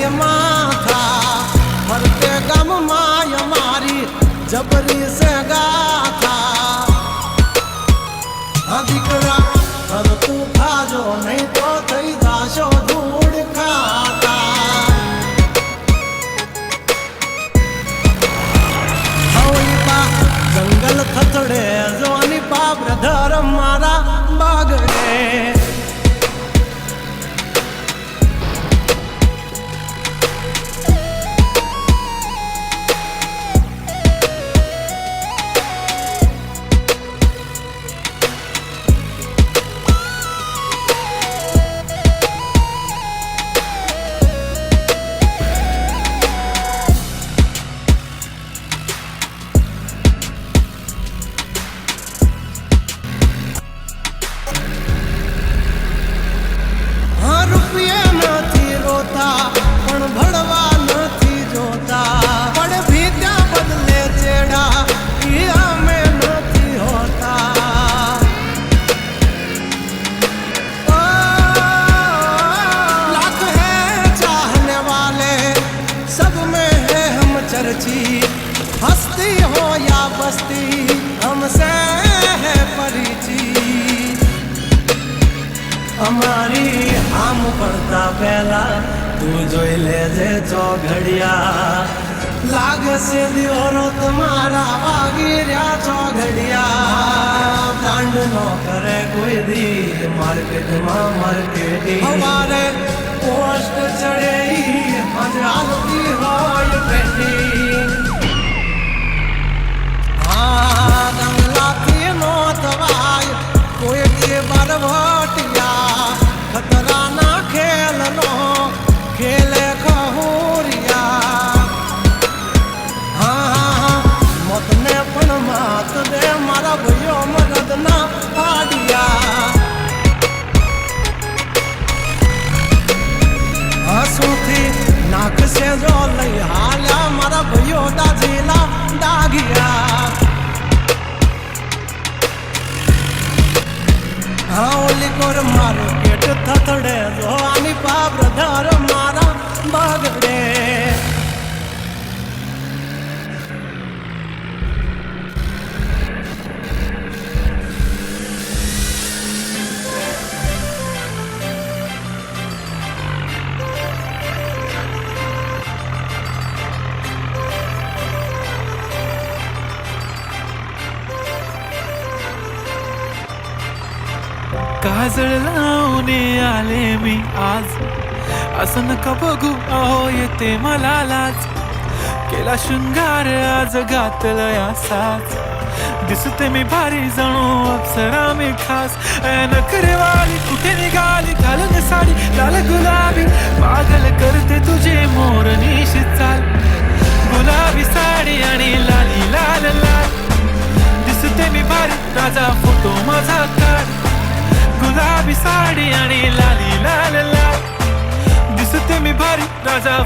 घड़िया माथा फरते गम माया मारी जबरी से गाथा दीकरा कर तू खाजो नहीं तो थई जाशो धूड़ खाता हवलीपा जंगल थथड़े जोनी पा ब्रदर मारा बागड़े हस्ती हो या बस्ती हमसे है परिचित हमारी हम पड़ता पहला तू जोई ले जे चौघड़िया लाग से दियोरो तुम्हारा वागिरिया चौघड़िया कांड नो करे कोई दी मार्केट हमारे पोस्ट चढ़े मजालती हो ये बेटी कोई के बरभटिया खतरा ना खेल लो खेले खहूरिया हाँ मत ने पण मात दे मारा भयो मदद ना पाडिया हंसूथी नाक से जो लई हाल्या मारा भयो दाजीला दागिया हाउली कोर मार्केट थथड़े जो आनी पा ब्रदर मारा बागड़े काजळ लावणे आले मी आज असं नका बघू अहो येते मला लाज केला शृंगार आज घातलं या साज दिसते मी भारी जणू अप्सरा मी खास नखरेवाली कुठे निघाली घालून साडी लाल गुलाबी पागल करते तुझे मोरनीशी चाल गुलाबी साडी आणि लाली लाल लाल दिसते मी भारी राजा फोटो माझा काढ गुलाबी साडी आणि लाली लाल लाल दिसते मी भारी राजा